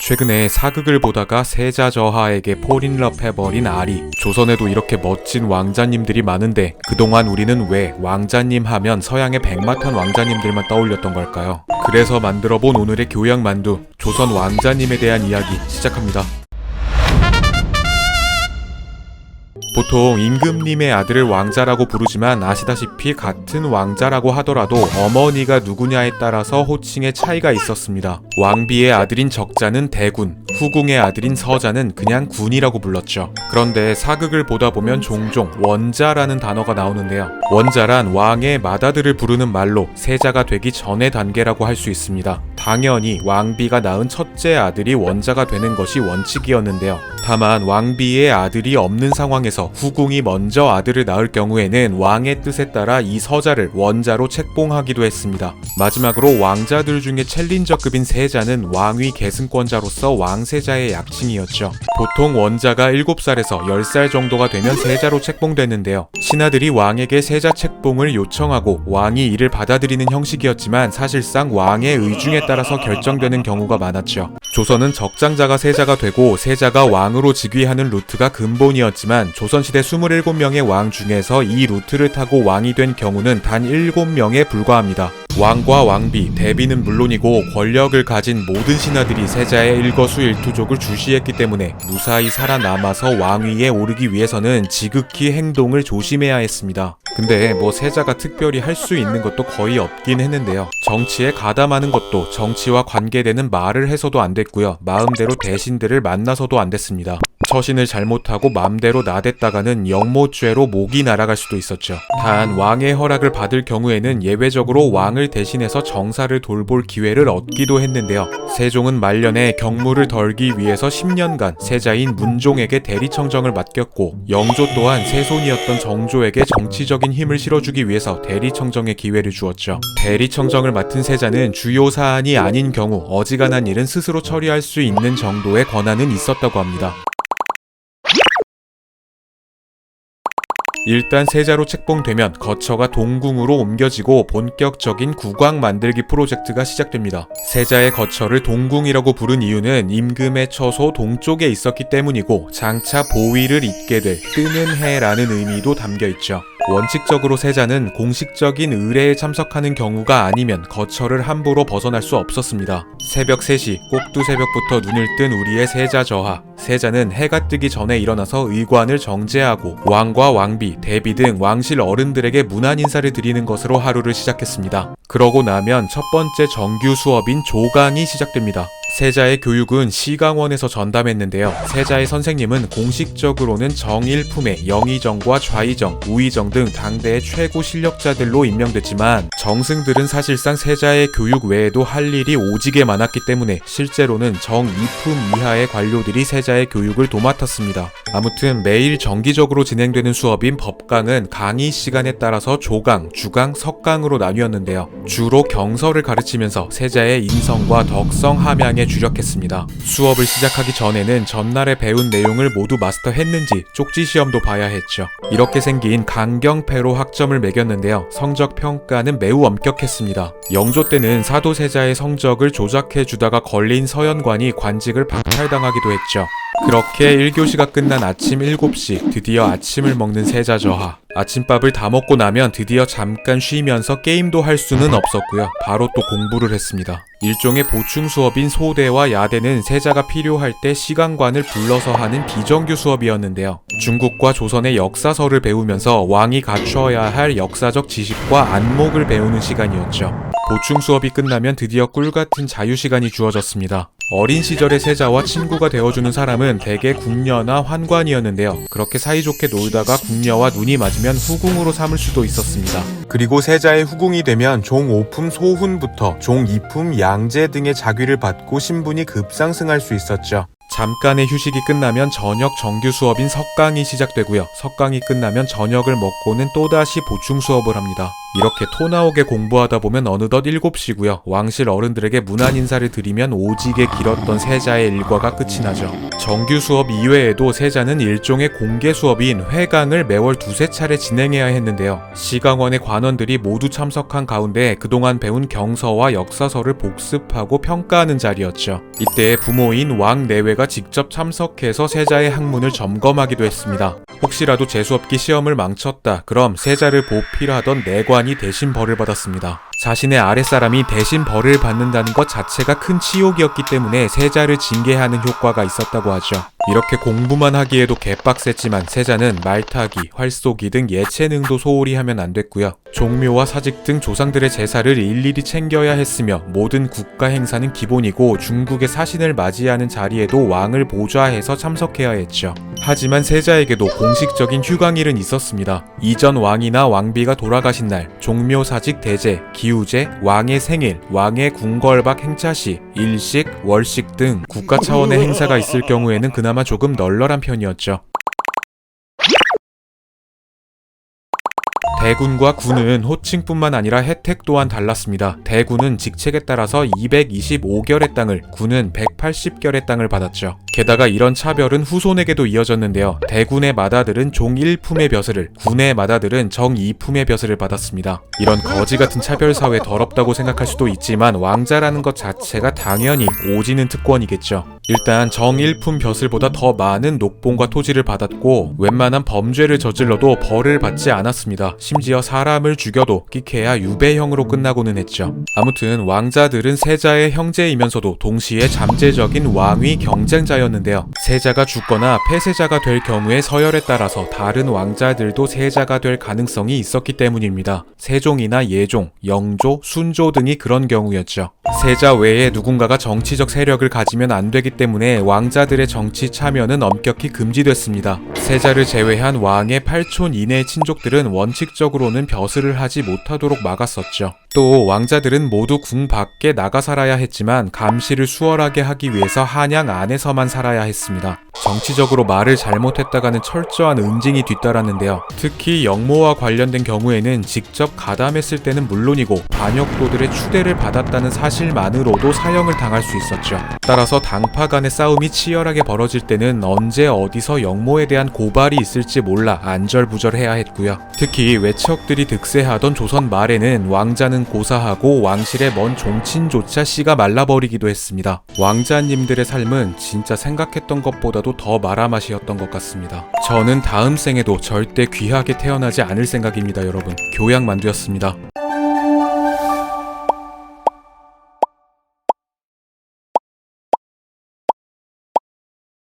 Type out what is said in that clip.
최근에 사극을 보다가 세자저하에게 폴인럽 해버린 아리. 조선에도 이렇게 멋진 왕자님들이 많은데 그동안 우리는 왜 왕자님 하면 서양의 백마탄 왕자님들만 떠올렸던 걸까요? 그래서 만들어본 오늘의 교양만두, 조선 왕자님에 대한 이야기 시작합니다. 보통 임금님의 아들을 왕자라고 부르지만 아시다시피 같은 왕자라고 하더라도 어머니가 누구냐에 따라서 호칭의 차이가 있었습니다. 왕비의 아들인 적자는 대군, 후궁의 아들인 서자는 그냥 군이라고 불렀죠. 그런데 사극을 보다 보면 종종 원자라는 단어가 나오는데요. 원자란 왕의 맏아들을 부르는 말로 세자가 되기 전의 단계라고 할 수 있습니다. 당연히 왕비가 낳은 첫째 아들이 원자가 되는 것이 원칙이었는데요. 다만 왕비의 아들이 없는 상황에서 후궁이 먼저 아들을 낳을 경우에는 왕의 뜻에 따라 이 서자를 원자로 책봉하기도 했습니다. 마지막으로 왕자들 중에 챌린저급인 세자는 왕위 계승권자로서 왕세자의 약칭이었죠. 보통 원자가 7살에서 10살 정도가 되면 세자로 책봉됐는데요. 신하들이 왕에게 세자 책봉을 요청하고 왕이 이를 받아들이는 형식이었지만 사실상 왕의 의중에 따라서 결정되는 경우가 많았죠. 조선은 적장자가 세자가 되고 세자가 왕으로 즉위하는 루트가 근본이었지만 조선시대 27명의 왕 중에서 이 루트를 타고 왕이 된 경우는 단 7명에 불과합니다. 왕과 왕비, 대비는 물론이고 권력을 가진 모든 신하들이 세자의 일거수일투족을 주시했기 때문에 무사히 살아남아서 왕위에 오르기 위해서는 지극히 행동을 조심해야 했습니다. 근데 세자가 특별히 할 수 있는 것도 거의 없긴 했는데요. 정치에 가담하는 것도 정치와 관계되는 말을 해서도 안 됐고요. 마음대로 대신들을 만나서도 안 됐습니다. 처신을 잘못하고 맘대로 나댔다가는 영모죄로 목이 날아갈 수도 있었죠. 단 왕의 허락을 받을 경우에는 예외적으로 왕을 대신해서 정사를 돌볼 기회를 얻기도 했는데요. 세종은 말년에 경무를 덜기 위해서 10년간 세자인 문종에게 대리청정을 맡겼고 영조 또한 세손이었던 정조에게 정치적인 힘을 실어주기 위해서 대리청정의 기회를 주었죠. 대리청정을 맡은 세자는 주요 사안이 아닌 경우 어지간한 일은 스스로 처리할 수 있는 정도의 권한은 있었다고 합니다. 일단 세자로 책봉되면 거처가 동궁으로 옮겨지고 본격적인 국왕 만들기 프로젝트가 시작됩니다. 세자의 거처를 동궁이라고 부른 이유는 임금의 처소 동쪽에 있었기 때문이고 장차 보위를 잇게 될 뜨는 해라는 의미도 담겨있죠. 원칙적으로 세자는 공식적인 의례에 참석하는 경우가 아니면 거처를 함부로 벗어날 수 없었습니다. 새벽 3시 꼭두새벽부터 눈을 뜬 우리의 세자저하. 세자는 해가 뜨기 전에 일어나서 의관을 정제하고 왕과 왕비, 대비 등 왕실 어른들에게 문안 인사를 드리는 것으로 하루를 시작했습니다. 그러고 나면 첫 번째 정규 수업인 조강이 시작됩니다. 세자의 교육은 시강원에서 전담했는데요. 세자의 선생님은 공식적으로는 정일품의 영의정과 좌의정, 우의정 등 당대의 최고 실력자들로 임명됐지만 정승들은 사실상 세자의 교육 외에도 할 일이 오지게 많았기 때문에 실제로는 정이품 이하의 관료들이 세자의 교육을 도맡았습니다. 아무튼 매일 정기적으로 진행되는 수업인 법강은 강의 시간에 따라서 조강, 주강, 석강으로 나뉘었는데요. 주로 경서를 가르치면서 세자의 인성과 덕성 함양에 주력했습니다. 수업을 시작하기 전에는 전날에 배운 내용을 모두 마스터했는지 쪽지 시험도 봐야 했죠. 이렇게 생긴 강경패로 학점을 매겼는데요. 성적 평가는 매우 엄격했습니다. 영조 때는 사도세자의 성적을 조작해주다가 걸린 서연관이 관직을 박탈당하기도 했죠. 그렇게 1교시가 끝난 아침 7시 드디어 아침을 먹는 세자저하. 아침밥을 다 먹고 나면 드디어 잠깐 쉬면서 게임도 할 수는 없었고요. 바로 또 공부를 했습니다. 일종의 보충 수업인 소대와 야대는 세자가 필요할 때 시강관을 불러서 하는 비정규 수업이었는데요. 중국과 조선의 역사서를 배우면서 왕이 갖춰야 할 역사적 지식과 안목을 배우는 시간이었죠. 보충 수업이 끝나면 드디어 꿀같은 자유시간이 주어졌습니다. 어린 시절의 세자와 친구가 되어주는 사람은 대개 궁녀나 환관이었는데요. 그렇게 사이좋게 놀다가 궁녀와 눈이 맞으면 후궁으로 삼을 수도 있었습니다. 그리고 세자의 후궁이 되면 종 5품 소훈부터 종 2품 양제 등의 자귀를 받고 신분이 급상승할 수 있었죠. 잠깐의 휴식이 끝나면 저녁 정규 수업인 석강이 시작되고요. 석강이 끝나면 저녁을 먹고는 또다시 보충 수업을 합니다. 이렇게 토 나오게 공부하다 보면 어느덧 7시고요. 왕실 어른들에게 문안 인사를 드리면 오지게 길었던 세자의 일과가 끝이 나죠. 정규 수업 이외에도 세자는 일종의 공개 수업인 회강을 매월 2~3차례 진행해야 했는데요. 시강원의 관원들이 모두 참석한 가운데 그동안 배운 경서와 역사서를 복습하고 평가하는 자리였죠. 이때 부모인 왕 내외가 직접 참석해서 세자의 학문을 점검하기도 했습니다. 혹시라도 재수없기 시험을 망쳤다, 그럼 세자를 보필하던 내관이 대신 벌을 받았습니다. 자신의 아랫사람이 대신 벌을 받는다는 것 자체가 큰 치욕이었기 때문에 세자를 징계하는 효과가 있었다고 하죠. 이렇게 공부만 하기에도 개빡셌지만 세자는 말타기, 활쏘기 등 예체능도 소홀히 하면 안 됐고요. 종묘와 사직 등 조상들의 제사를 일일이 챙겨야 했으며 모든 국가 행사는 기본이고 중국의 사신을 맞이하는 자리에도 왕을 보좌해서 참석해야 했죠. 하지만 세자에게도 공식적인 휴강일은 있었습니다. 이전 왕이나 왕비가 돌아가신 날, 종묘 사직 대제, 기우제, 왕의 생일, 왕의 궁궐박 행차시, 일식, 월식 등 국가 차원의 행사가 있을 경우에는 그나마 조금 널널한 편이었죠. 대군과 군은 호칭뿐만 아니라 혜택 또한 달랐습니다. 대군은 직책에 따라서 225결의 땅을, 군은 180결의 땅을 받았죠. 게다가 이런 차별은 후손에게도 이어졌는데요. 대군의 맏아들은 종 1품의 벼슬을, 군의 맏아들은 정 2품의 벼슬을 받았습니다. 이런 거지 같은 차별사회 더럽다고 생각할 수도 있지만 왕자라는 것 자체가 당연히 오지는 특권이겠죠. 일단 정 1품 벼슬보다 더 많은 녹봉과 토지를 받았고 웬만한 범죄를 저질러도 벌을 받지 않았습니다. 심지어 사람을 죽여도 끼케야 유배형으로 끝나고는 했죠. 아무튼 왕자들은 세자의 형제이면서도 동시에 잠재적인 왕위 경쟁자였는데요. 세자가 죽거나 폐세자가 될 경우의 서열에 따라서 다른 왕자들도 세자가 될 가능성이 있었기 때문입니다. 세종이나 예종, 영조, 순조 등이 그런 경우였죠. 세자 외에 누군가가 정치적 세력을 가지면 안 되기 때문에 왕자들의 정치 참여는 엄격히 금지됐습니다. 세자를 제외한 왕의 8촌 이내의 친족들은 원칙적으로는 벼슬을 하지 못하도록 막았었죠. 또 왕자들은 모두 궁 밖에 나가 살아야 했지만 감시를 수월하게 하기 위해서 한양 안에서만 살아야 했습니다. 정치적으로 말을 잘못했다가는 철저한 응징이 뒤따랐는데요. 특히 영모와 관련된 경우에는 직접 가담했을 때는 물론이고 반역도들의 추대를 받았다는 사실만으로도 사형을 당할 수 있었죠. 따라서 당파 간의 싸움이 치열하게 벌어질 때는 언제 어디서 영모에 대한 고발이 있을지 몰라 안절부절해야 했고요. 특히 외척들이 득세하던 조선 말에는 왕자는 고사하고 왕실의 먼 종친조차 씨가 말라버리기도 했습니다. 왕자님들의 삶은 진짜 생각했던 것보다도 더 말아맛이었던 것 같습니다. 저는 다음 생에도 절대 귀하게 태어나지 않을 생각입니다, 여러분. 교양만두였습니다.